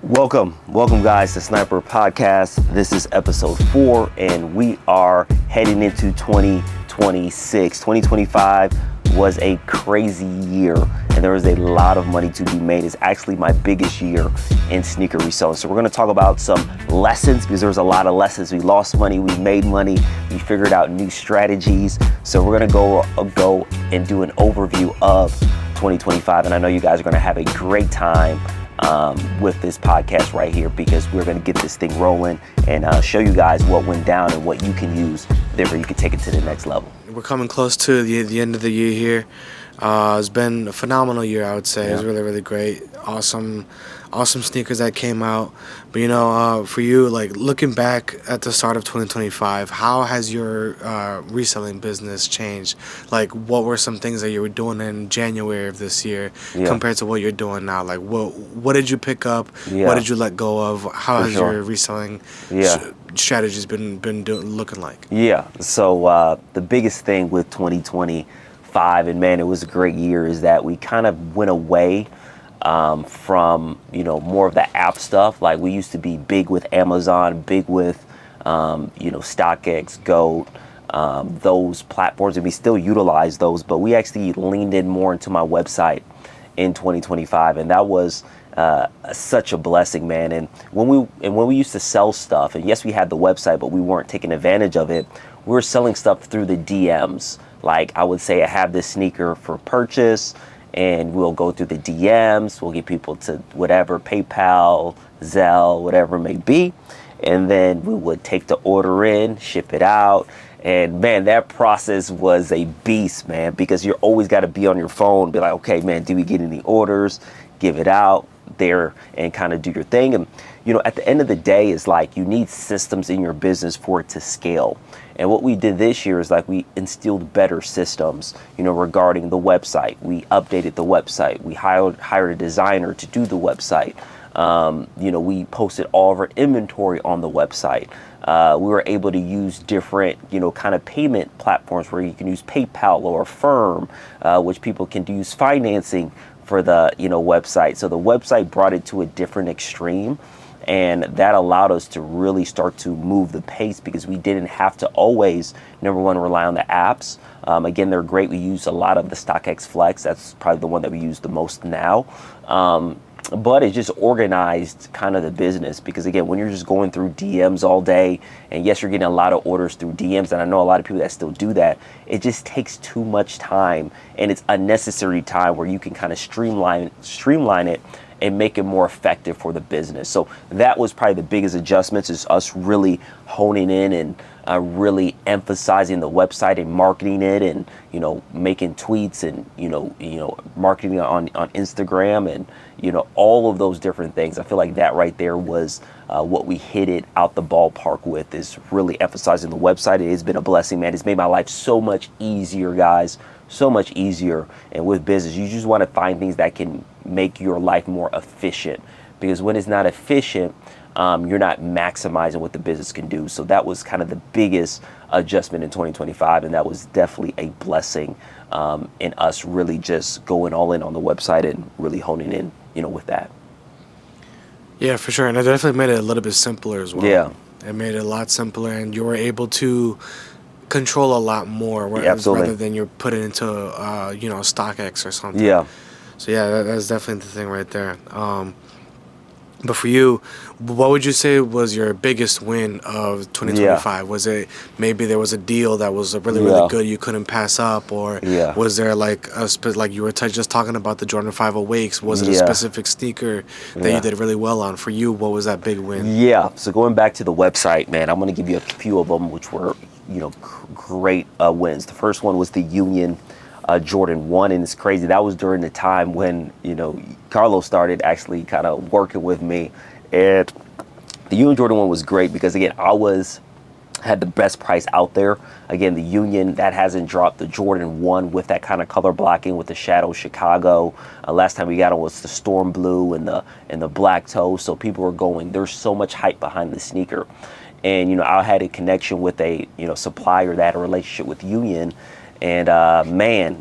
Welcome guys to Sniper Podcast. This is episode 4 and we are heading into 2026. 2025 was a crazy year and there was a lot of money to be made. It's actually my biggest year in sneaker reselling. So we're going to talk about some lessons because there was a lot of lessons. We lost money, we made money, we figured out new strategies. So we're going to go and do an overview of 2025 and I know you guys are going to have a great time with this podcast right here because we're going to get this thing rolling and show you guys what went down and what you can use therefore you can take it to the next level. We're coming close to the end of the year here. It's been a phenomenal year, I would say. Yeah. It was really, really great. Awesome sneakers that came out. But, for you, like, looking back at the start of 2025, how has your reselling business changed? Like, what were some things that you were doing in January of this year compared to what you're doing now? Like, what did you pick up? What did you let go of? How has your reselling strategies been looking like? Yeah, so the biggest thing with 2025, and man, it was a great year, is that we kind of went away from more of the app stuff. Like we used to be big with Amazon, big with StockX, GOAT, those platforms, and we still utilize those, but we actually leaned in more into my website in 2025, and that was such a blessing, man. And when we used to sell stuff, and yes, we had the website, but we weren't taking advantage of it. We were selling stuff through the DMs. Like I would say, I have this sneaker for purchase, and we'll go through the DMs. We'll get people to whatever, PayPal, Zelle, whatever it may be, and then we would take the order in, ship it out. And man, that process was a beast, man, because you're always got to be on your phone, be like, okay, man, do we get any orders? Give it out there and kind of do your thing. And at the end of the day, is like you need systems in your business for it to scale. And what we did this year is like we instilled better systems, regarding the website. We updated the website. We hired a designer to do the website. We posted all of our inventory on the website. We were able to use different, kind of payment platforms where you can use PayPal or Affirm, which people can use financing for the, website. So the website brought it to a different extreme. And that allowed us to really start to move the pace because we didn't have to always, number one, rely on the apps. Again, they're great. We use a lot of the StockX Flex. That's probably the one that we use the most now. But it just organized kind of the business because, again, when you're just going through DMs all day, and yes, you're getting a lot of orders through DMs, and I know a lot of people that still do that, it just takes too much time, and it's unnecessary time where you can kind of streamline it and make it more effective for the business. So that was probably the biggest adjustments, is us really honing in and really emphasizing the website and marketing it, and making tweets and marketing on Instagram and all of those different things. I feel like that right there was what we hit it out the ballpark with, is really emphasizing the website. It has been a blessing, man. It's made my life so much easier, guys. So much easier. And with business, you just want to find things that can make your life more efficient, because when it's not efficient, you're not maximizing what the business can do. So that was kind of the biggest adjustment in 2025, and that was definitely a blessing in us really just going all in on the website and really honing in, with that. Yeah, for sure. And it definitely made it a little bit simpler as well. Yeah. It made it a lot simpler, and you were able to control a lot more Absolutely. rather than you're putting into StockX or something. Yeah. So yeah, that's definitely the thing right there. But for you, what would you say was your biggest win of 2025? Yeah. Was it maybe there was a deal that was really good you couldn't pass up, or was there like like you were just talking about the Jordan 5 Awakes? Was it a specific sneaker that you did really well on? For you, what was that big win? Yeah. So going back to the website, man, I'm going to give you a few of them, which were great wins. The first one was the Union Jordan 1, and it's crazy. That was during the time when, Carlos started actually kind of working with me, and the Union Jordan 1 was great because, again, had the best price out there. Again, the Union, that hasn't dropped. The Jordan 1 with that kind of color blocking with the Shadow Chicago. Last time we got it was the Storm Blue and the Black Toe. So people were going, there's so much hype behind the sneaker. And, I had a connection with a, supplier that had a relationship with Union. And,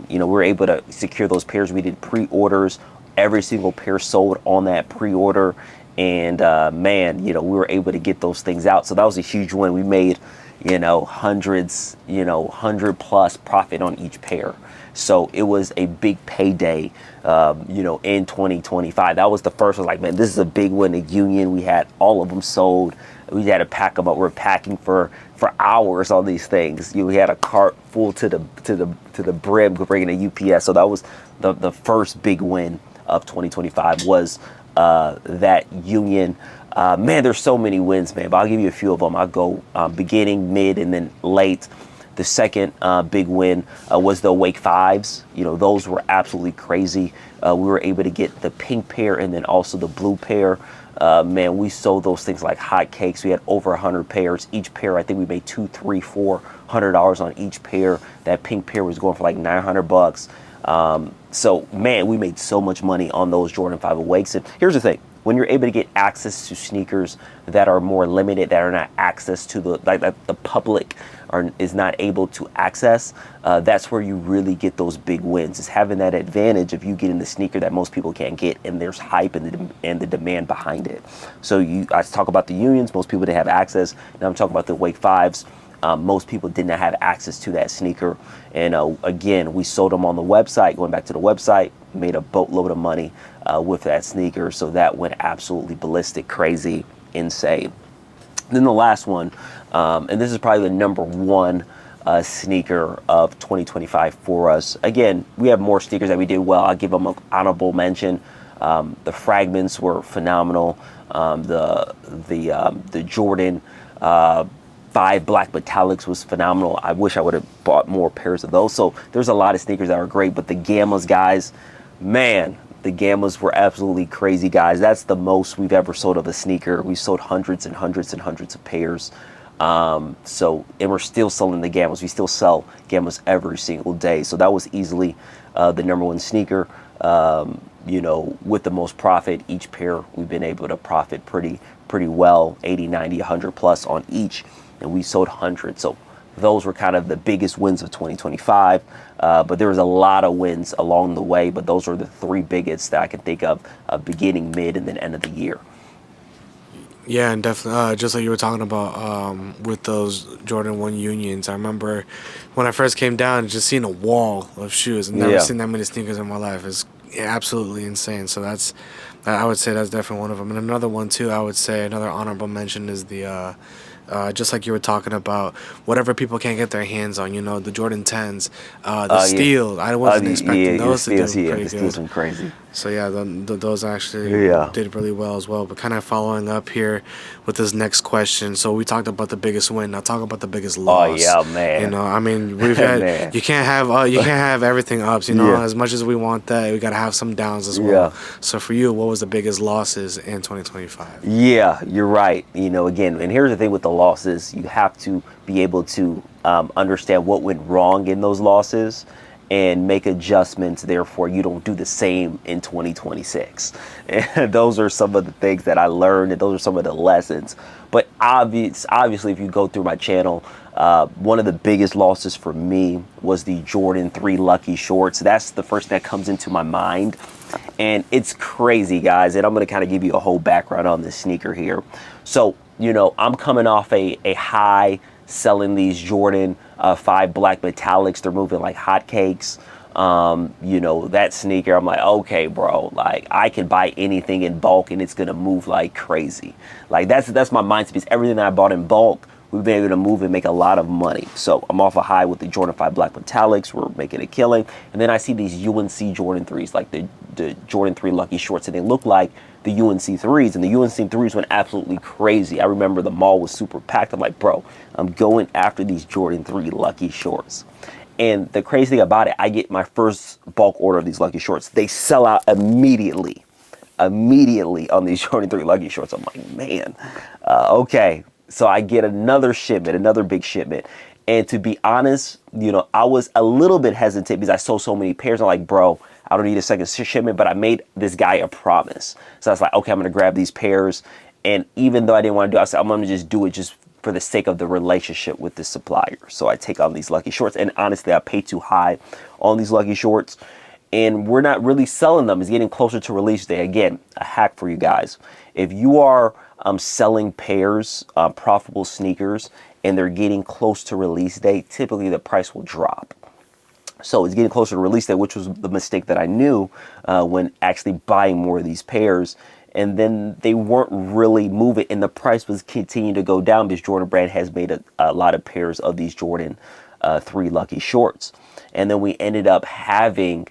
we were able to secure those pairs. We did pre-orders. Every single pair sold on that pre-order. And man, we were able to get those things out. So that was a huge win. We made, hundreds, 100+ profit on each pair. So it was a big payday, in 2025. That was the first one. Like, man, this is a big win. The Union, we had all of them sold. We had to pack them up. We're packing for hours on these things. We had a cart full to the brim bringing a UPS. So that was the first big win of 2025 was that Union. Man, there's so many wins, man. But I'll give you a few of them. I'll go beginning, mid, and then late. The second big win was the Awake Fives. Those were absolutely crazy. We were able to get the pink pair and then also the blue pair. Man, we sold those things like hotcakes. We had over 100 pairs. Each pair, I think we made $200, $300, $400 on each pair. That pink pair was going for like $900. So, man, we made so much money on those Jordan 5 Awakes. And here's the thing. When you're able to get access to sneakers that are more limited, that are not access to the public is not able to access, that's where you really get those big wins. Is having that advantage of you getting the sneaker that most people can't get, and there's hype and the demand behind it. So I talk about the Unions, most people didn't have access. Now I'm talking about the Wake Fives. Most people did not have access to that sneaker. And again, we sold them on the website. Going back to the website, made a boatload of money with that sneaker. So that went absolutely ballistic, crazy, insane. Then the last one, and this is probably the number one sneaker of 2025 for us. Again, we have more sneakers that we did well. I'll give them an honorable mention. The fragments were phenomenal. The Jordan 5 black metallics was phenomenal. I wish I would have bought more pairs of those. So there's a lot of sneakers that are great, but the Gammas, guys, man, the Gammas were absolutely crazy, guys. That's the most we've ever sold of a sneaker. We sold hundreds and hundreds and hundreds of pairs. And we're still selling the Gammas. We still sell Gammas every single day. So that was easily the number one sneaker. With the most profit. Each pair we've been able to profit pretty well, 80, 90, 100 plus on each, and we sold hundreds. So those were kind of the biggest wins of 2025, but there was a lot of wins along the way, but those are the three biggest that I can think of, beginning, mid, and then end of the year. Yeah, and definitely, just like you were talking about with those Jordan 1 Unions. I remember when I first came down, just seeing a wall of shoes. I've never seen that many sneakers in my life. It's absolutely insane. So I would say that's definitely one of them. And another one, too, I would say another honorable mention is the just like you were talking about, whatever people can't get their hands on, the Jordan 10s, the steel. I wasn't expecting those to do pretty good. Steel's been crazy. So yeah, those actually did really well as well. But kind of following up here with this next question. So we talked about the biggest win. Now talk about the biggest loss. Oh yeah, man. I mean, we've had you can't have everything ups. As much as we want that, we gotta have some downs as well. So for you, what was the biggest losses in 2025? Yeah, you're right. Again, and here's the thing with the losses, you have to be able to understand what went wrong in those losses and make adjustments, therefore you don't do the same in 2026. And those are some of the things that I learned, and those are some of the lessons. But obviously, if you go through my channel, one of the biggest losses for me was the Jordan 3 Lucky Shorts. That's the first thing that comes into my mind. And it's crazy, guys. And I'm going to kind of give you a whole background on this sneaker here. So, I'm coming off a high selling these Jordan 5 black metallics. They're moving like hotcakes. That sneaker, I'm like, okay, bro, like I can buy anything in bulk and it's gonna move like crazy. Like that's my mindset, because everything that I bought in bulk, we've been able to move and make a lot of money. So I'm off a high with the Jordan 5 black metallics. We're making a killing. And then I see these UNC Jordan 3s, like the Jordan 3 Lucky Shorts, and they look like the UNC 3s, and the UNC 3s went absolutely crazy. I remember the mall was super packed. I'm like, bro, I'm going after these Jordan 3 Lucky Shorts. And the crazy thing about it, I get my first bulk order of these Lucky Shorts. They sell out immediately on these Jordan 3 Lucky Shorts. I'm like, man, okay. So I get another big shipment. And to be honest, I was a little bit hesitant because I sold so many pairs. I'm like, bro, I don't need a second shipment, but I made this guy a promise. So I was like, okay, I'm going to grab these pairs. And even though I didn't want to do it, I said, I'm going to just do it just for the sake of the relationship with the supplier. So I take on these Lucky Shorts. And honestly, I paid too high on these Lucky Shorts. and we're not really selling them. It's getting closer to release day. Again, a hack for you guys. If you are selling pairs, profitable sneakers, and they're getting close to release date, typically the price will drop. So it's getting closer to release date, which was the mistake that I knew when actually buying more of these pairs. And then they weren't really moving, and the price was continuing to go down because Jordan Brand has made a lot of pairs of these Jordan 3 Lucky Shorts. And then we ended up having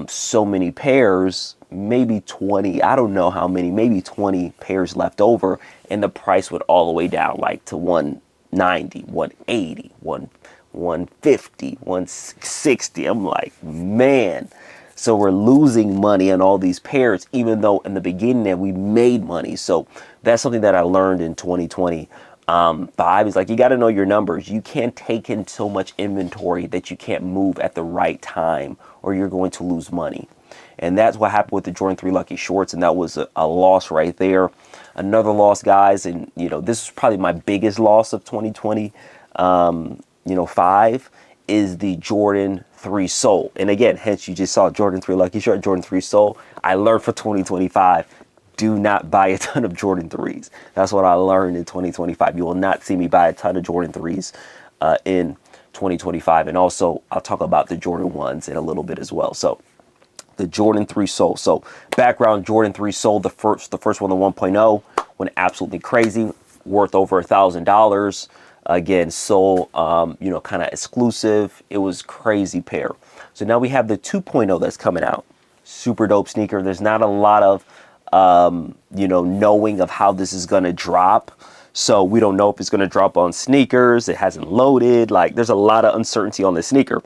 so many pairs, maybe 20, I don't know how many, maybe 20 pairs left over, and the price went all the way down like to 190, 180, 150, 160. I'm like, man. So we're losing money on all these pairs, even though in the beginning that we made money. So that's something that I learned in 2020. Five is like, you got to know your numbers. You can't take in so much inventory that you can't move at the right time, or you're going to lose money. And that's what happened with the Jordan 3 Lucky Shorts, and that was a loss right there. Another loss, guys, and this is probably my biggest loss of 2020. 5 is the Jordan 3 Soul. And again, hence you just saw Jordan 3 Lucky Short, Jordan 3 Soul. I learned for 2025, do not buy a ton of Jordan 3s. That's what I learned in 2025. You will not see me buy a ton of Jordan 3s in 2025. And also, I'll talk about the Jordan 1s in a little bit as well. So the Jordan 3 Soul. So background, Jordan 3 Soul, the first one, the 1.0, went absolutely crazy, worth over $1,000. Again, Soul, kind of exclusive. It was crazy pair. So now we have the 2.0 that's coming out. Super dope sneaker. There's not a lot of, knowing of how this is going to drop. So we don't know if it's going to drop on sneakers. It hasn't loaded. Like, there's a lot of uncertainty on this sneaker.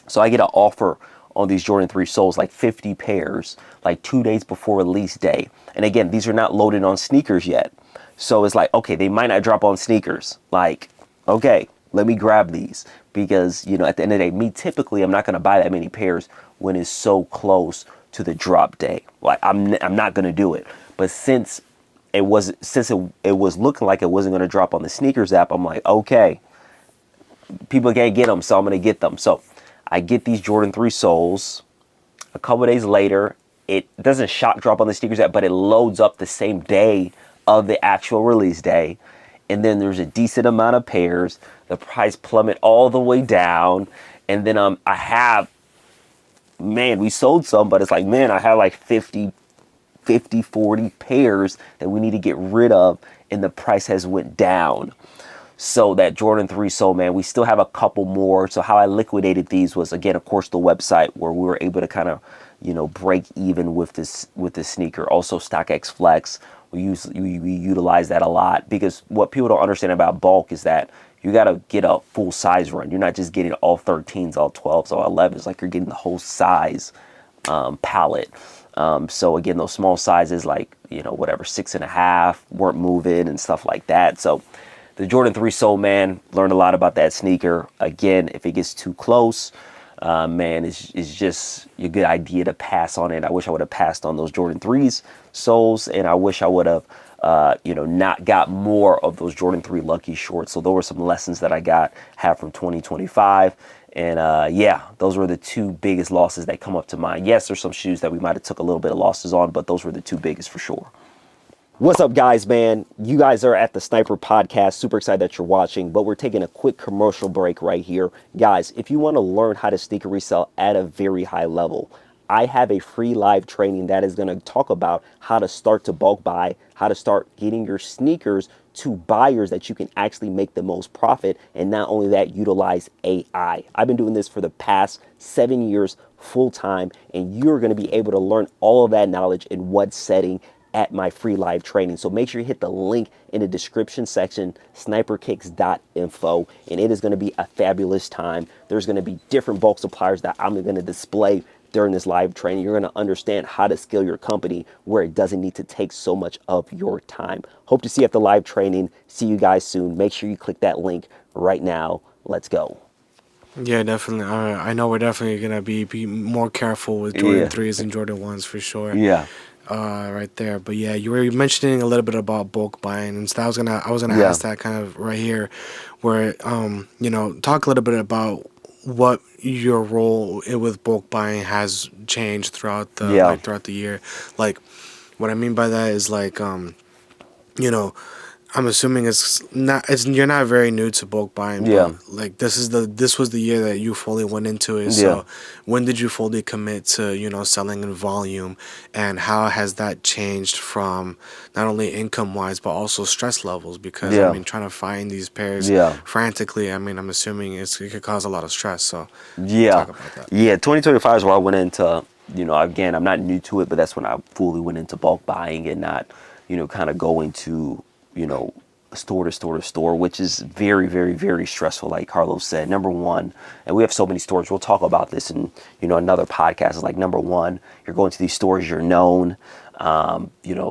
So I get an offer on these Jordan 3 Souls, like 50 pairs, like 2 days before release day. And again, these are not loaded on sneakers yet. So it's like, okay, they might not drop on sneakers. Like, okay, let me grab these. Because, at the end of the day, typically, I'm not going to buy that many pairs when it's so close to the drop day. Like, I'm not going to do it. But since it was looking like it wasn't going to drop on the sneakers app, I'm like, okay, people can't get them, so I'm going to get them. So I get these Jordan 3 Souls. A couple of days later, it doesn't shock drop on the sneakers app, but it loads up the same day of the actual release day. And then there's a decent amount of pairs. The price plummet all the way down. And then we sold some, but it's like, man, I have like 40 pairs that we need to get rid of, and the price has went down. So that Jordan 3 Soul, man, we still have a couple more. So how I liquidated these was, again, of course, the website, where we were able to kind of, break even with this sneaker. Also, StockX Flex. We utilize that a lot, because what people don't understand about bulk is that you got to get a full size run. You're not just getting all 13s, all 12s, all 11s. Like, you're getting the whole size palette. So again, those small sizes, like, 6.5 weren't moving and stuff like that. So the Jordan 3 Soul, man, learned a lot about that sneaker. Again, if it gets too close, man, it's just a good idea to pass on it. I wish I would have passed on those Jordan 3s Souls, and I wish I would have, not got more of those Jordan 3 Lucky Shorts. So those were some lessons that I have from 2025. And those were the two biggest losses that come up to mind. Yes, there's some shoes that we might have took a little bit of losses on, but those were the two biggest for sure. What's up, guys, man? You guys are at the Sniper Podcast. Super excited that you're watching, but we're taking a quick commercial break right here. Guys, if you want to learn how to sneaker resell at a very high level, I have a free live training that is going to talk about how to start to bulk buy, how to start getting your sneakers to buyers that you can actually make the most profit. And not only that, utilize AI. I've been doing this for the past 7 years full time, and you're going to be able to learn all of that knowledge in one setting at my free live training. So make sure you hit the link in the description section, sniperkicks.info, and it is going to be a fabulous time. There's going to be different bulk suppliers that I'm going to display during this live training. You're going to understand how to scale your company where it doesn't need to take so much of your time. Hope to see you at the live training. See you guys soon. Make sure you click that link right now. Let's go. Yeah, definitely. I know we're definitely gonna be more careful with Jordan 3s and Jordan 1s for sure. Yeah. Right there. But yeah, you were mentioning a little bit about bulk buying, and so I was gonna ask that kind of right here, where talk a little bit about what your role with bulk buying has changed Yeah. throughout the year. Like, what I mean by that is like, you know, I'm assuming it's you're not very new to bulk buying, Yeah. but like this was the year that you fully went into it. Yeah. So when did you fully commit to, selling in volume, and how has that changed from not only income wise but also stress levels? Because I Yeah. mean, trying to find these pairs Yeah. frantically, I mean, I'm assuming it could cause a lot of stress. So Yeah. talk about that. Yeah. 2025 is where I went into, again, I'm not new to it, but that's when I fully went into bulk buying and not, kind of going to, you know, store to store to store, which is very, very, very stressful. Like Carlos said, number one, and we have so many stores. We'll talk about this in, another podcast. Is like number one, you're going to these stores, you're known,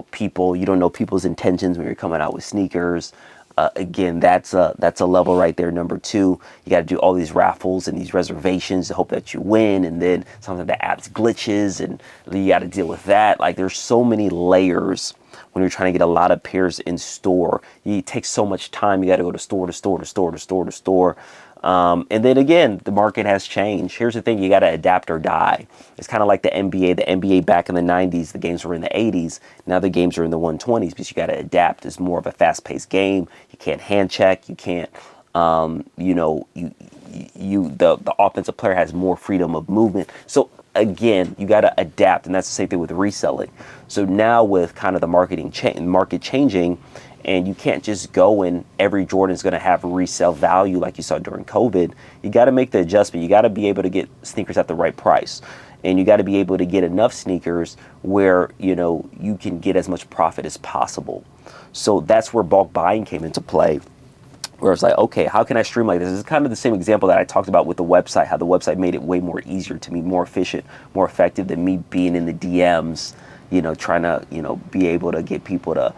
people, you don't know people's intentions when you're coming out with sneakers. Again, that's a level right there. Number two, you got to do all these raffles and these reservations to hope that you win, and then sometimes the app's glitches, and you got to deal with that. Like there's so many layers when you're trying to get a lot of pairs in store. It takes so much time. You got to go to store to store to store to store to store. And then again, the market has changed. Here's the thing, you got to adapt or die. It's kind of like the NBA. The NBA back in the 90s, the games were in the 80s. Now the games are in the 120s because you got to adapt. It's more of a fast-paced game. You can't hand check. You can't, the offensive player has more freedom of movement. So again, you got to adapt, and that's the same thing with reselling. So now with kind of the market changing, and you can't just go and every Jordan is going to have resale value like you saw during COVID. You got to make the adjustment. You got to be able to get sneakers at the right price, and you got to be able to get enough sneakers where you can get as much profit as possible. So that's where bulk buying came into play, where it's like, okay, how can I streamline this? It's kind of the same example that I talked about with the website, how the website made it way more easier to me, more efficient, more effective than me being in the DMs, trying to, be able to get people to,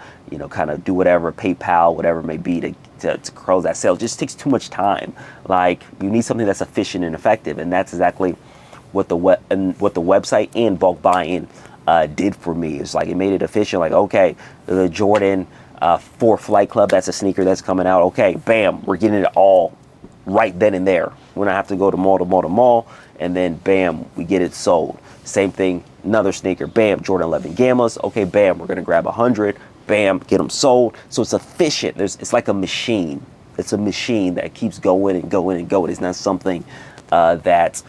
kind of do whatever, PayPal, whatever it may be to close that sale. It just takes too much time. Like you need something that's efficient and effective. And that's exactly what the website and bulk buying did for me. It's like it made it efficient. Like, okay, the Jordan 4 Flight Club, that's a sneaker that's coming out. Okay, bam, we're getting it all right then and there. We don't have to go to mall to mall to mall, and then bam, we get it sold. Same thing, another sneaker, bam, Jordan 11 Gammas. Okay, bam, we're gonna grab 100, bam, get them sold. So it's efficient. It's like a machine. It's a machine that keeps going and going and going. It's not something that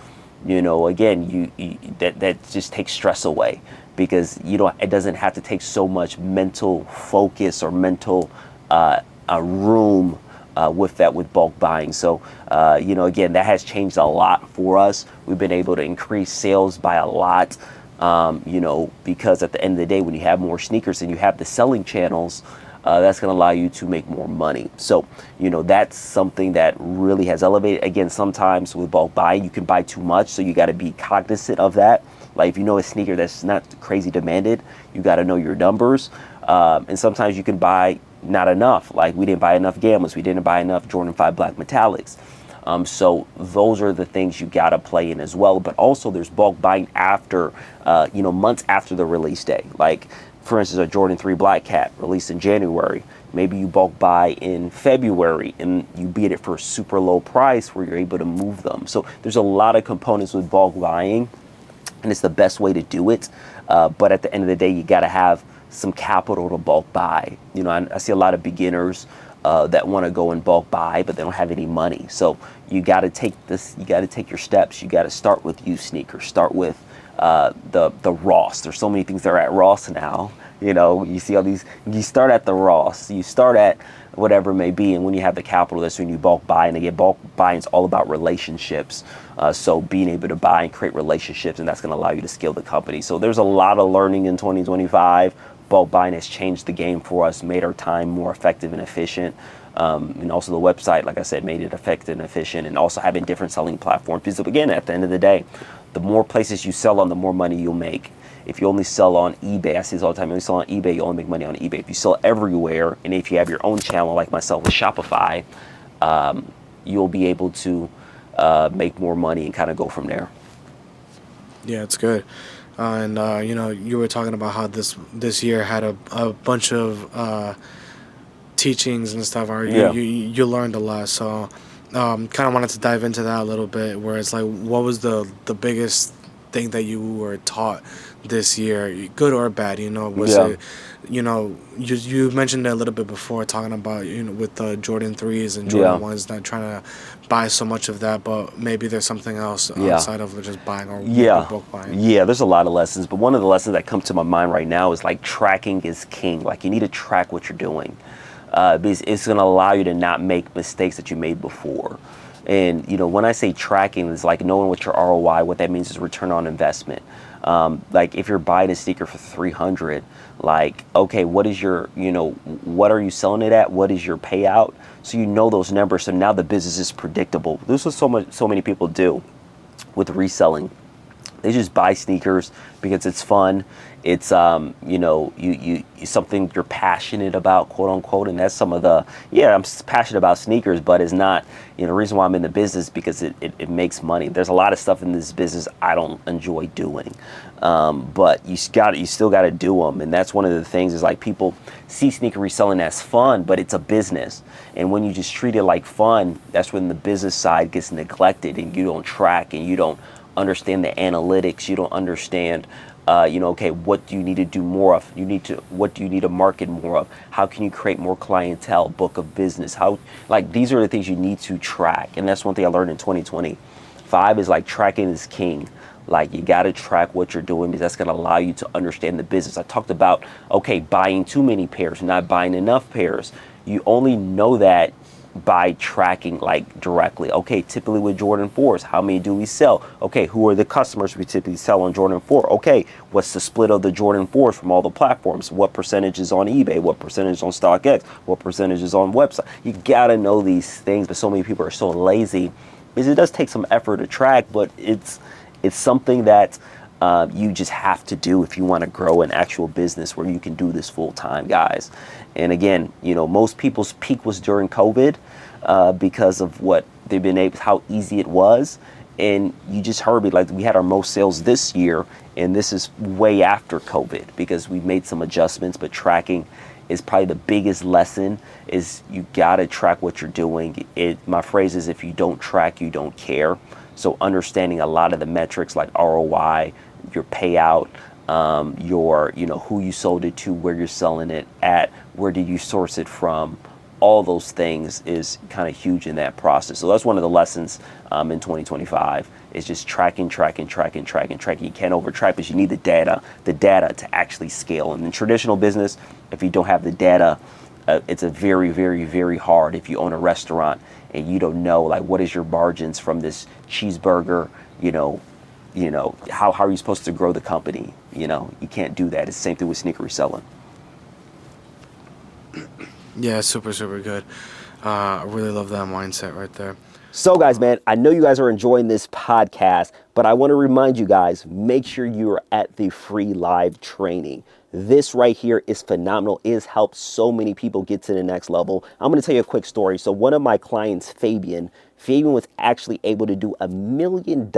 again, that just takes stress away, because it doesn't have to take so much mental focus or mental room with bulk buying. So again, that has changed a lot for us. We've been able to increase sales by a lot, because at the end of the day, when you have more sneakers and you have the selling channels, that's going to allow you to make more money. So, that's something that really has elevated. Again, sometimes with bulk buying, you can buy too much, so you got to be cognizant of that. Like if you know a sneaker that's not crazy demanded, you got to know your numbers. And sometimes you can buy not enough. Like we didn't buy enough Gammas, we didn't buy enough Jordan 5 Black Metallics. So those are the things you got to play in as well. But also there's bulk buying after, months after the release day. Like for instance, a Jordan 3 Black Cat released in January. Maybe you bulk buy in February and you beat it for a super low price where you're able to move them. So there's a lot of components with bulk buying, and it's the best way to do it. But at the end of the day, you got to have some capital to bulk buy. I see a lot of beginners that want to go and bulk buy, but they don't have any money. So you got to take this. You got to take your steps. You got to start with used sneakers. Start with the Ross. There's so many things that are at Ross now. You see all these. You start at the Ross. You start at whatever it may be, and when you have the capital, that's when you bulk buy. And again, bulk buying is all about relationships. So being able to buy and create relationships, and that's going to allow you to scale the company. So there's a lot of learning in 2025. Bulk buying has changed the game for us, made our time more effective and efficient. And also the website, like I said, made it effective and efficient, and also having different selling platforms. Because again, at the end of the day, the more places you sell on, the more money you'll make. If you only sell on eBay, I see this all the time, you only sell on eBay, you only make money on eBay. If you sell everywhere, and if you have your own channel like myself with Shopify, you'll be able to make more money and kind of go from there. Yeah, it's good. And you were talking about how this year had a bunch of teachings and stuff. Or Yeah. you learned a lot. So kind of wanted to dive into that a little bit, where it's like, what was the biggest thing that you were taught this year, good or bad? Was Yeah. it, you mentioned it a little bit before, talking about with the Jordan threes and Jordan Yeah. ones, not trying to buy so much of that, but maybe there's something else Yeah. outside of just buying or maybe Yeah. bulk buying. Yeah, there's a lot of lessons, but one of the lessons that come to my mind right now is like tracking is king. Like you need to track what you're doing. Because it's going to allow you to not make mistakes that you made before. And when I say tracking, it's like knowing what your ROI. What that means is return on investment. Like if you're buying a sneaker for 300, like okay, what is your what are you selling it at? What is your payout? So you know those numbers. So now the business is predictable. This is so many people do with reselling. They just buy sneakers because it's fun. It's you something you're passionate about, quote unquote, and that's some of the I'm passionate about sneakers, but it's not the reason why I'm in the business because it makes money. There's a lot of stuff in this business I don't enjoy doing, but you still got to do them, and that's one of the things is like people see sneaker reselling as fun, but it's a business, and when you just treat it like fun, that's when the business side gets neglected, and you don't track, and you don't understand the analytics. You don't understand, okay, what do you need to do more of? What do you need to market more of? How can you create more clientele, book of business? Like, these are the things you need to track. And that's one thing I learned in 2025 is like tracking is king. Like you got to track what you're doing because that's going to allow you to understand the business. I talked about, okay, buying too many pairs, not buying enough pairs. You only know that by tracking like directly. Okay, typically with Jordan 4s, how many do we sell? Okay, who are the customers we typically sell on Jordan 4? Okay, what's the split of the Jordan 4s from all the platforms? What percentage is on eBay? What percentage is on StockX? What percentage is on website? You gotta know these things, but so many people are so lazy because it does take some effort to track, but it's something that you just have to do if you want to grow an actual business where you can do this full time, guys. And again, most people's peak was during COVID because of what they've been able, how easy it was. And you just heard me, like we had our most sales this year, and this is way after COVID because we made some adjustments, but tracking is probably the biggest lesson is you got to track what you're doing. My phrase is if you don't track, you don't care. So understanding a lot of the metrics like ROI, your payout, your, who you sold it to, where you're selling it at, where did you source it from, all those things is kind of huge in that process. So that's one of the lessons in 2025 is just tracking. You can't overtrack because you need the data to actually scale. And in traditional business, if you don't have the data, it's a very, very, very hard. If you own a restaurant and you don't know, like, what is your margins from this cheeseburger, how are you supposed to grow the company? You can't do that. It's the same thing with sneaker reselling. Yeah, super, super good. I really love that mindset right there. So guys, man, I know you guys are enjoying this podcast, but I want to remind you guys, make sure you are at the free live training. This right here is phenomenal. It has helped so many people get to the next level. I'm going to tell you a quick story. So one of my clients, Fabian was actually able to do $1 million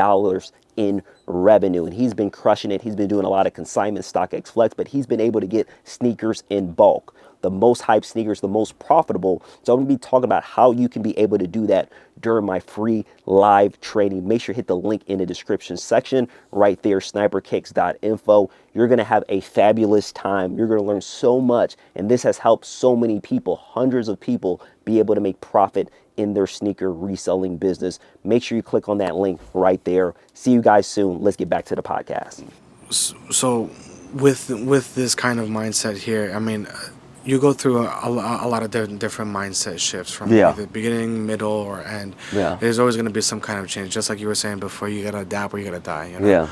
in revenue, and he's been crushing it. He's been doing a lot of consignment StockX Flex, but he's been able to get sneakers in bulk, the most hyped sneakers, the most profitable. So I'm going to be talking about how you can be able to do that during my free live training. Make sure you hit the link in the description section right there, sniperkicks.info. You're going to have a fabulous time. You're going to learn so much, and this has helped so many people, hundreds of people, be able to make profit in their sneaker reselling business. Make sure you click on that link right there. See you guys soon. Let's get back to the podcast. So with this kind of mindset here, I mean, you go through a lot of different mindset shifts from either beginning, middle, or end. Yeah. There's always going to be some kind of change. Just like you were saying before, you got to adapt or you got to die.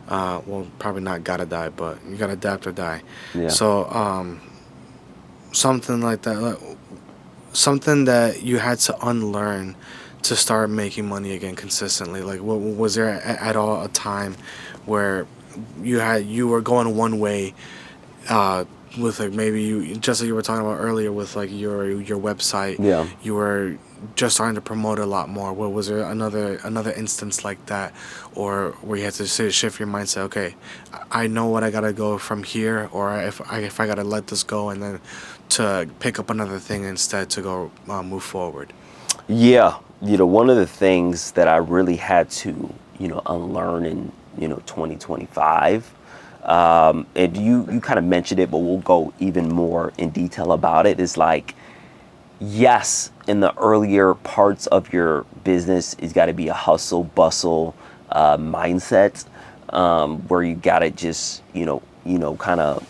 Well, probably not got to die, but you got to adapt or die. Yeah. So something like that, something that you had to unlearn to start making money again consistently. Like, was there at all a time where you were going one way, with like maybe you, just like you were talking about earlier with like your website, you were just starting to promote a lot more. What was there another instance like that, or where you had to shift your mindset? Okay, I know what I gotta go from here, or if I gotta let this go and then to pick up another thing instead to go move forward. Yeah, One of the things that I really had to, unlearn in, 2025, and you kind of mentioned it, but we'll go even more in detail about it, is like, yes, in the earlier parts of your business, it's got to be a hustle bustle mindset, where you got to just, kind of,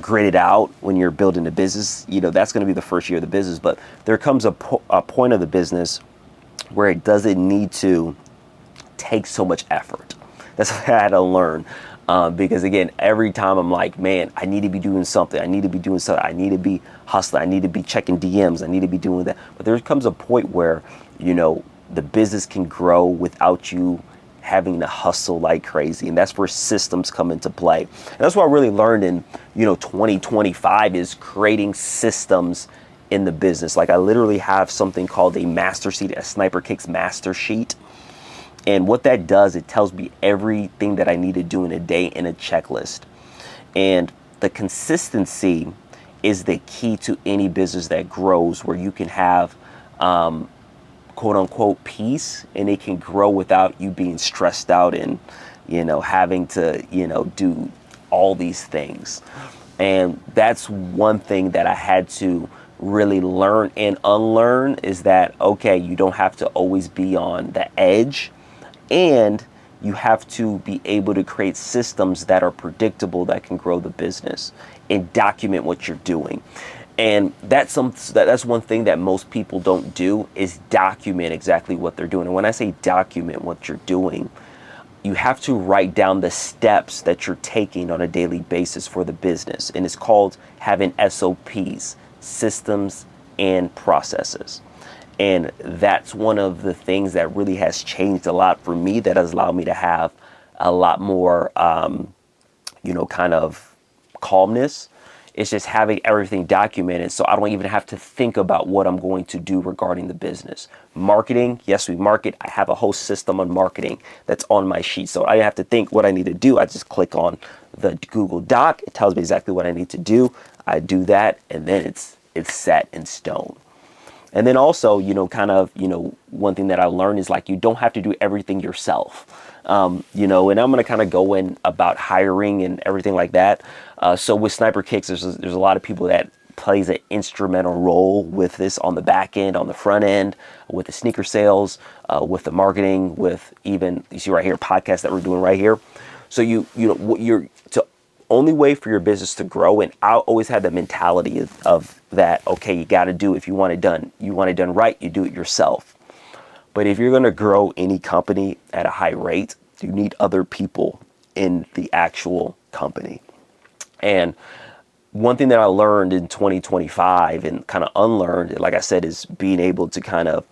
grit it out when you're building a business. That's going to be the first year of the business, but there comes a point of the business where it doesn't need to take so much effort. That's what I had to learn. Because again, every time I'm like, man, I need to be doing something. I need to be doing something. I need to be hustling. I need to be checking DMs. I need to be doing that. But there comes a point where, the business can grow without you having to hustle like crazy. And that's where systems come into play. And that's what I really learned in, 2025 is creating systems in the business. Like I literally have something called a master sheet, a Sniper Kicks master sheet. And what that does, it tells me everything that I need to do in a day in a checklist. And the consistency is the key to any business that grows, where you can have quote unquote peace, and it can grow without you being stressed out and, having to, do all these things. And that's one thing that I had to really learn and unlearn, is that, okay, you don't have to always be on the edge, and you have to be able to create systems that are predictable, that can grow the business, and document what you're doing. And that's one thing that most people don't do, is document exactly what they're doing. And when I say document what you're doing, you have to write down the steps that you're taking on a daily basis for the business. And it's called having SOPs, systems and processes. And that's one of the things that really has changed a lot for me, that has allowed me to have a lot more, kind of calmness. It's just having everything documented, so I don't even have to think about what I'm going to do regarding the business. Marketing, yes, we market. I have a whole system on marketing that's on my sheet, so I have to think what I need to do. I just click on the Google Doc. It tells me exactly what I need to do. I do that, and then it's set in stone. And then also, one thing that I learned is like, you don't have to do everything yourself. And I'm going to kind of go in about hiring and everything like that. So with Sniper Kicks, there's a lot of people that plays an instrumental role with this on the back end, on the front end, with the sneaker sales, with the marketing, with even, you see right here, podcast that we're doing right here. So what you're to only way for your business to grow, and I always had the mentality of that, okay, you got to do, if you want it done right, you do it yourself. But if you're going to grow any company at a high rate, you need other people in the actual company. And one thing that I learned in 2025 and kind of unlearned, like I said, is being able to kind of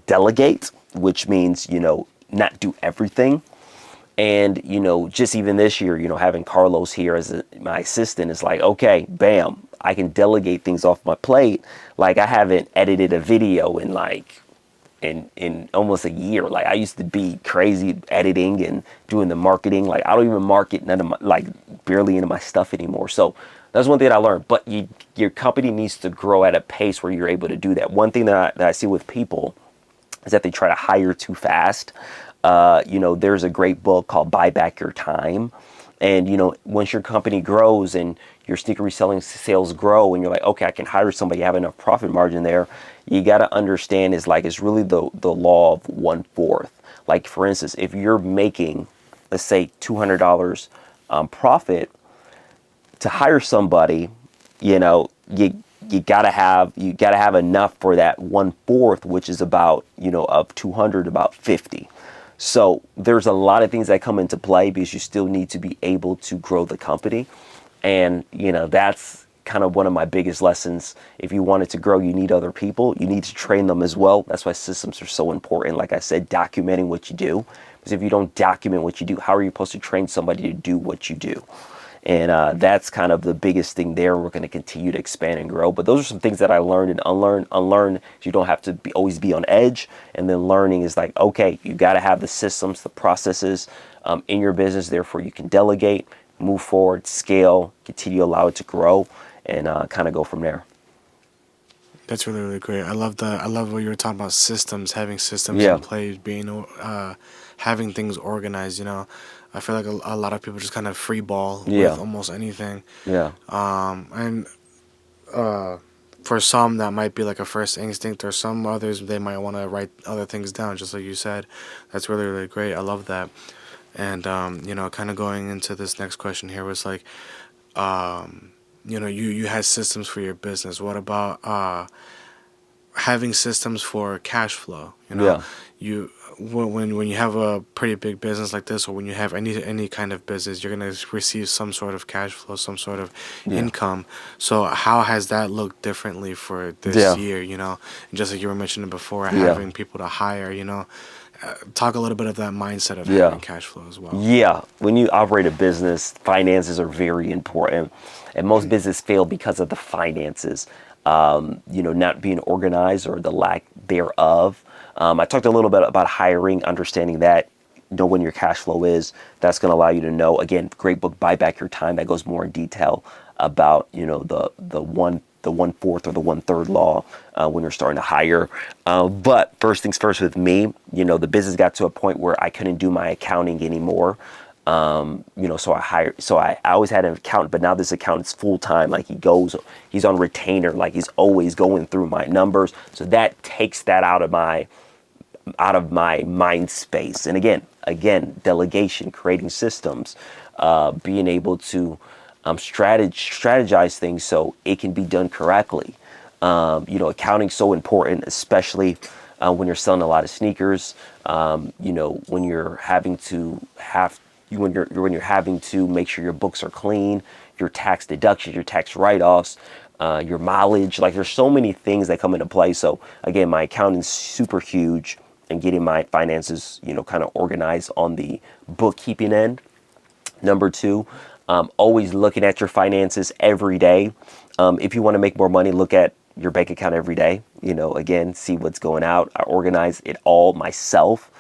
delegate, which means, not do everything. And, just even this year, having Carlos here as my assistant is like, okay, bam, I can delegate things off my plate. Like I haven't edited a video in in almost a year. Like I used to be crazy editing and doing the marketing. Like I don't even market none of my, like barely into my stuff anymore. So that's one thing that I learned. But your company needs to grow at a pace where you're able to do that. One thing that I see with people is that they try to hire too fast. There's a great book called Buy Back Your Time. And, once your company grows and your sneaker reselling sales grow and you're like, okay, I can hire somebody, have enough profit margin there, you got to understand is like, it's really the law of 1/4. Like, for instance, if you're making, let's say, $200 profit, to hire somebody, you gotta have enough for that 1/4, which is about, of 200, about 50. So there's a lot of things that come into play, because you still need to be able to grow the company. And, that's kind of one of my biggest lessons. If you want it to grow, you need other people. You need to train them as well. That's why systems are so important. Like I said, documenting what you do. Because if you don't document what you do, how are you supposed to train somebody to do what you do? And that's kind of the biggest thing there. We're going to continue to expand and grow. But those are some things that I learned and unlearn. Unlearn, you don't have to always be on edge. And then learning is like, okay, you got to have the systems, the processes in your business. Therefore, you can delegate, move forward, scale, continue to allow it to grow, and kind of go from there. That's really really great. I love what you were talking about systems, having systems in Yeah, place, having things organized. I feel like a lot of people just kind of free ball with yeah, almost anything. yeah, And for some that might be like a first instinct, or some others they might want to write other things down, just like you said. That's really really great. I love that. And kind of going into this next question here was like, you had systems for your business. What about having systems for cash flow? yeah, You when you have a pretty big business like this, or when you have any kind of business, you're gonna receive some sort of cash flow, some sort of yeah, income. So how has that looked differently for this yeah, year? And just like you were mentioning before, yeah, having people to hire. Talk a little bit of that mindset of yeah. having cash flow as well. Yeah, when you operate a business, finances are very important, and most businesses fail because of the finances. Not being organized or the lack thereof. I talked a little bit about hiring, understanding that, know when your cash flow is. That's going to allow you to know. Again, great book, Buy Back Your Time. That goes more in detail about the one fourth or the one third law when you're starting to hire. But first things first with me, the business got to a point where I couldn't do my accounting anymore. So I always had an accountant, but now this accountant's full time. Like he's on retainer, like he's always going through my numbers. So that takes that out of my mind space. And again, delegation, creating systems, being able to strategize things so it can be done correctly. Accounting's so important, especially when you're selling a lot of sneakers. When you're having to when you're having to make sure your books are clean, your tax deductions, your tax write-offs, your mileage. Like there's so many things that come into play. So again, my accountant's super huge, and getting my finances, kind of organized on the bookkeeping end. Number two, always looking at your finances every day. If you want to make more money, look at your bank account every day. Again, see what's going out. I organize it all myself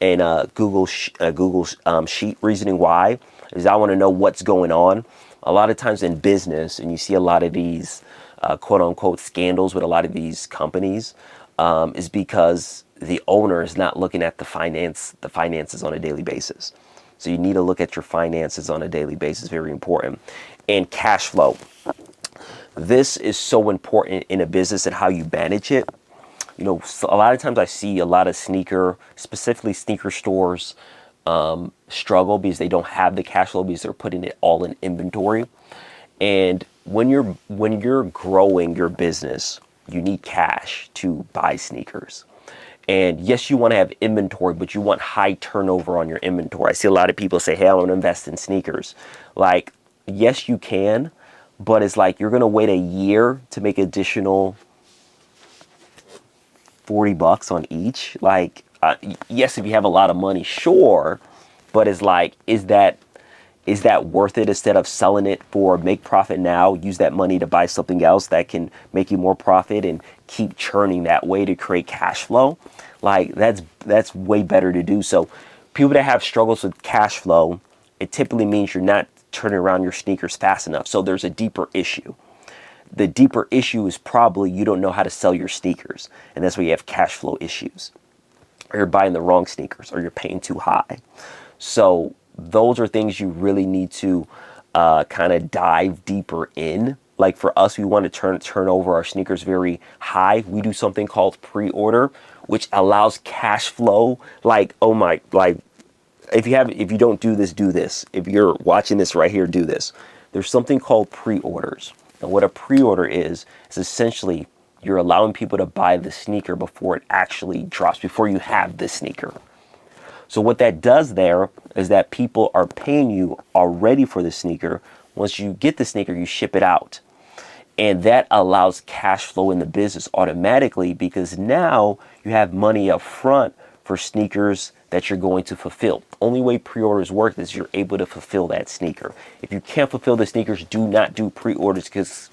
in Google sheet. Reasoning why is I want to know what's going on. A lot of times in business, and you see a lot of these quote unquote scandals with a lot of these companies, is because the owner is not looking at the finances on a daily basis. So you need to look at your finances on a daily basis. Very important. And cash flow. This is so important in a business and how you manage it. So a lot of times I see a lot of specifically sneaker stores, struggle because they don't have the cash flow because they're putting it all in inventory. And when you're growing your business, you need cash to buy sneakers. And yes, you want to have inventory, but you want high turnover on your inventory. I see a lot of people say, "Hey, I want to invest in sneakers." Like, yes, you can, but it's like you're going to wait a year to make additional $40 on each. Like, yes, if you have a lot of money, sure, but it's like, is that worth it? Instead of selling it for make profit now, use that money to buy something else that can make you more profit and keep churning that way to create cash flow. Like that's way better to do. So people that have struggles with cash flow, it typically means you're not turning around your sneakers fast enough. So there's a deeper issue. The deeper issue is probably you don't know how to sell your sneakers, and that's where you have cash flow issues. Or you're buying the wrong sneakers, or you're paying too high. So those are things you really need to kind of dive deeper in. Like for us, we want to turn over our sneakers very high. We do something called pre-order, which allows cash flow. Like, oh my, like if you don't do this, do this. If you're watching this right here, do this. There's something called pre-orders. And what a pre-order is essentially you're allowing people to buy the sneaker before it actually drops, before you have the sneaker. So what that does there is that people are paying you already for the sneaker. Once you get the sneaker, you ship it out. And that allows cash flow in the business automatically because now you have money up front for sneakers that you're going to fulfill. Only way pre-orders work is you're able to fulfill that sneaker. If you can't fulfill the sneakers, do not do pre-orders because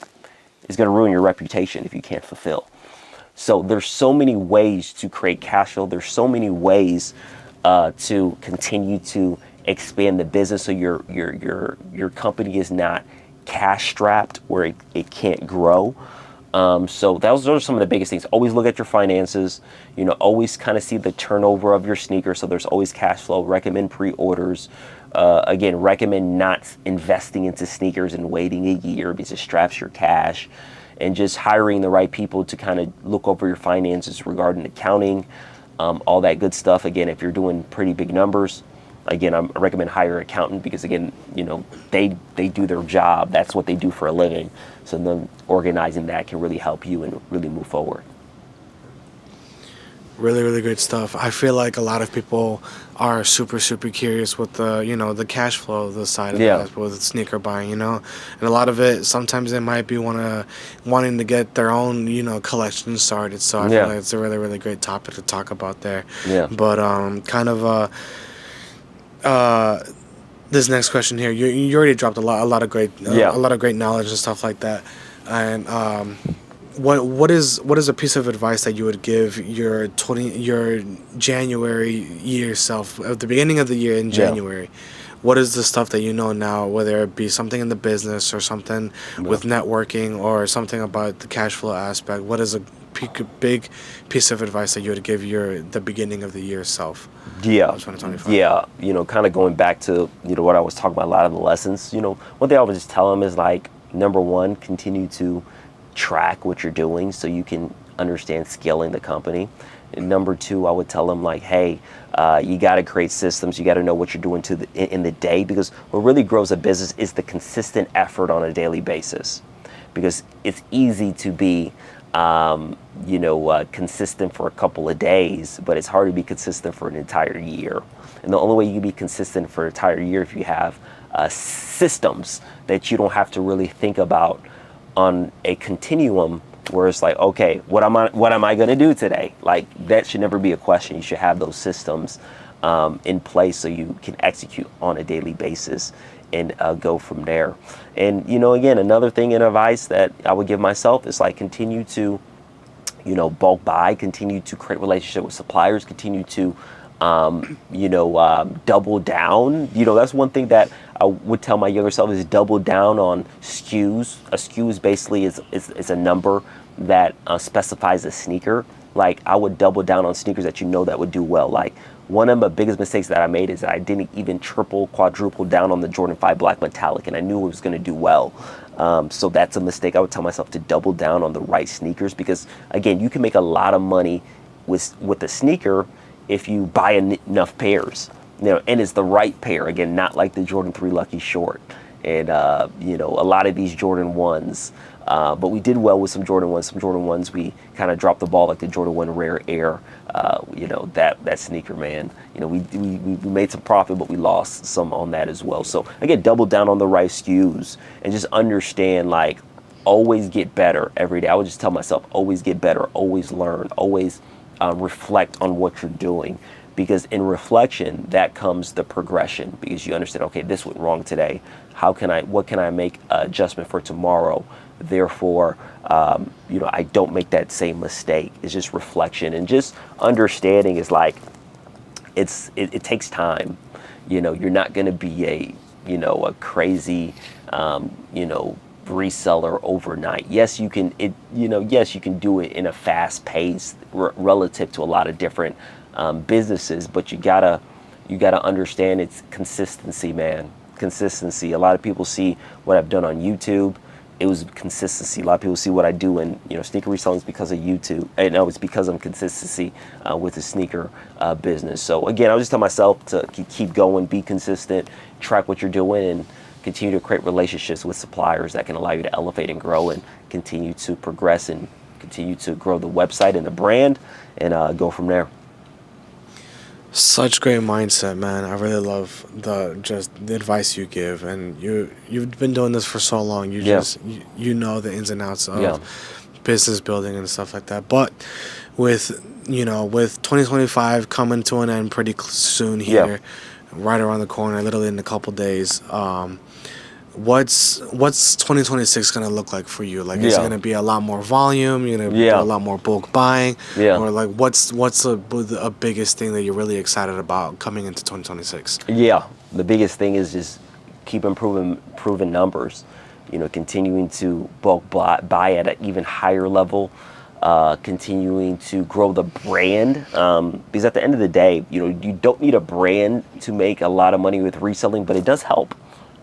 it's going to ruin your reputation if you can't fulfill. So there's so many ways to create cash flow. There's so many ways to continue to expand the business so your company is not cash strapped where it can't grow. So those are some of the biggest things. Always look at your finances. Always kind of see the turnover of your sneakers. So there's always cash flow. Recommend pre-orders. Again, recommend not investing into sneakers and waiting a year because it straps your cash. And just hiring the right people to kind of look over your finances regarding accounting, all that good stuff. Again, if you're doing pretty big numbers, again, I recommend hire an accountant because again, they do their job. That's what they do for a living. So then organizing that can really help you and really move forward. Really, really good stuff. I feel like a lot of people are super, super curious with the cash flow, the side of Yeah. that with sneaker buying, and a lot of it, sometimes they might be wanting to get their own, collection started. So I feel Yeah. like it's a really, really great topic to talk about there. Yeah. But kind of uh, this next question here, you already dropped Yeah. a lot of great knowledge and stuff like that, and what is a piece of advice that you would give your January year self at the beginning of the year in Yeah. January? What is the stuff that you know now, whether it be something in the business or something Yeah. with networking or something about the cash flow aspect? What is a big piece of advice that you would give the beginning of the year self Yeah, of 2025? yeah. Kind of going back to what I was talking about, a lot of the lessons. One thing I would just tell them is like, number one, continue to track what you're doing so you can understand scaling the company. And number two, I would tell them like, hey, you got to create systems. You got to know what you're doing in the day, because what really grows a business is the consistent effort on a daily basis. Because it's easy to be consistent for a couple of days, but it's hard to be consistent for an entire year. And the only way you can be consistent for an entire year if you have systems that you don't have to really think about on a continuum, where it's like, okay, what am I going to do today? Like, that should never be a question. You should have those systems in place so you can execute on a daily basis and go from there. And again, another thing in advice that I would give myself is like, continue to bulk buy, continue to create relationship with suppliers, continue to double down. That's one thing that I would tell my younger self, is double down on SKUs. A SKU is basically is a number that specifies a sneaker. Like, I would double down on sneakers that that would do well. Like, one of the biggest mistakes that I made is that I didn't even triple, quadruple down on the Jordan 5 Black Metallic, and I knew it was going to do well. So that's a mistake. I would tell myself to double down on the right sneakers, because again, you can make a lot of money with a sneaker if you buy enough pairs, and it's the right pair. Again, not like the Jordan 3 Lucky Short, and a lot of these Jordan 1s. But we did well with some Jordan 1s. Some Jordan 1s we kind of dropped the ball, like the Jordan 1 Rare Air. That sneaker, man. We made some profit, but we lost some on that as well. So again, double down on the right SKUs and just understand, like, always get better every day. I would just tell myself, always get better, always learn, always reflect on what you're doing, because in reflection, that comes the progression, because you understand, okay, this went wrong today. What can I make adjustment for tomorrow? Therefore, I don't make that same mistake. It's just reflection, and just understanding is like, it takes time. You're not going to be a crazy, reseller overnight. Yes, you can. Yes, you can do it in a fast pace relative to a lot of different businesses, but you gotta understand it's consistency, man. Consistency. A lot of people see what I've done on YouTube. It was consistency. A lot of people see what I do in sneaker reselling because of YouTube. And no, it's because of consistency with the sneaker business. So again, I just tell myself to keep going, be consistent, track what you're doing, and continue to create relationships with suppliers that can allow you to elevate and grow, and continue to progress and continue to grow the website and the brand, and go from there. Such great mindset, man. I really love the advice you give, and you've been doing this for so long. Yeah. You know the ins and outs of Yeah. business building and stuff like that. But with 2025 coming to an end pretty soon Yeah. here, right around the corner, literally in a couple days. What's 2026 gonna look like for you? Like, is it Yeah. gonna be a lot more volume? You're gonna Yeah. do a lot more bulk buying, Yeah. or like what's a biggest thing that you're really excited about coming into 2026? Yeah, the biggest thing is just keep improving numbers. continuing to bulk buy at an even higher level, continuing to grow the brand. Because at the end of the day, you don't need a brand to make a lot of money with reselling, but it does help.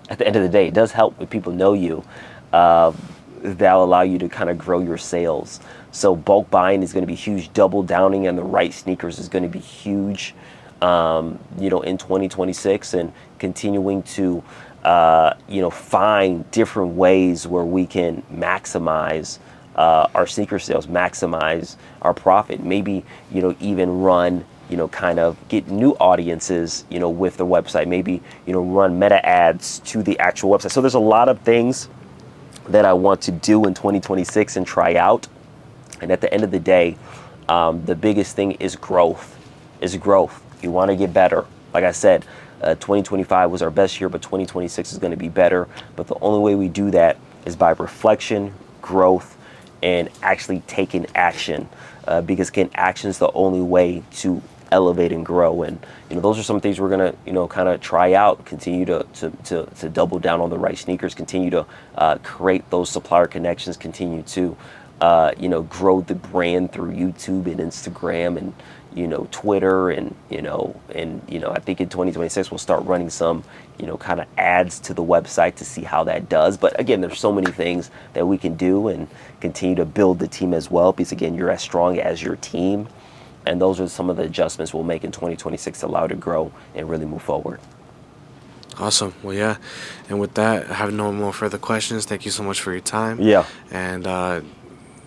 At the end of the day, it does help if people know you. That'll allow you to kind of grow your sales. So bulk buying is going to be huge. Double downing on the right sneakers is going to be huge, in 2026, and continuing to, find different ways where we can maximize our sneaker sales, maximize our profit. Maybe, even run, kind of get new audiences, with the website. Maybe, run meta ads to the actual website. So there's a lot of things that I want to do in 2026 and try out. And at the end of the day, the biggest thing is growth. You want to get better. Like I said, 2025 was our best year, but 2026 is going to be better. But the only way we do that is by reflection, growth, and actually taking action. Because again, action is the only way to elevate and grow. And those are some things we're gonna kind of try out. Continue to double down on the right sneakers. Continue to create those supplier connections. Continue to grow the brand through YouTube and Instagram and Twitter and I think in 2026 we'll start running some kind of ads to the website to see how that does. But again, there's so many things that we can do and continue to build the team as well, because again, you're as strong as your team. And those are some of the adjustments we'll make in 2026 to allow it to grow and really move forward. Awesome. Well, yeah. And with that, I have no more further questions. Thank you so much for your time. Yeah. And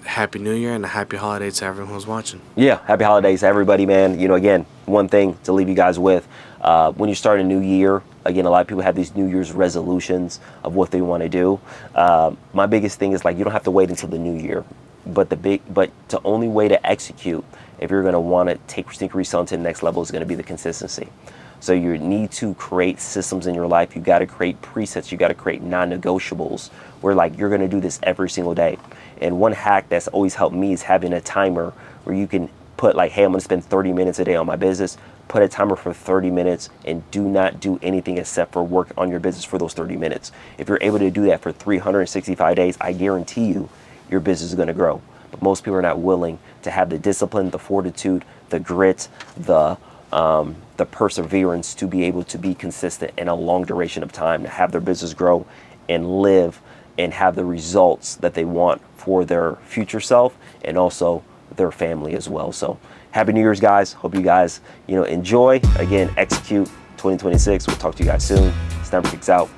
Happy New Year and a happy holiday to everyone who's watching. Yeah. Happy holidays, everybody, man. Again, one thing to leave you guys with, when you start a new year, again, a lot of people have these New Year's resolutions of what they want to do. My biggest thing is you don't have to wait until the new year. But the only way to execute, if you're going to want to take sneaker reselling to the next level, is going to be the consistency. So you need to create systems in your life. You got to create presets. You got to create non-negotiables where you're going to do this every single day. And one hack that's always helped me is having a timer where you can put hey, I'm going to spend 30 minutes a day on my business. Put a timer for 30 minutes and do not do anything except for work on your business for those 30 minutes. If you're able to do that for 365 days, I guarantee you your business is going to grow. But most people are not willing to have the discipline, the fortitude, the grit, the perseverance to be able to be consistent in a long duration of time, to have their business grow and live and have the results that they want for their future self and also their family as well. So happy New Year's, guys. Hope you guys, enjoy. Again, execute 2026. We'll talk to you guys soon. Snapper Kicks out.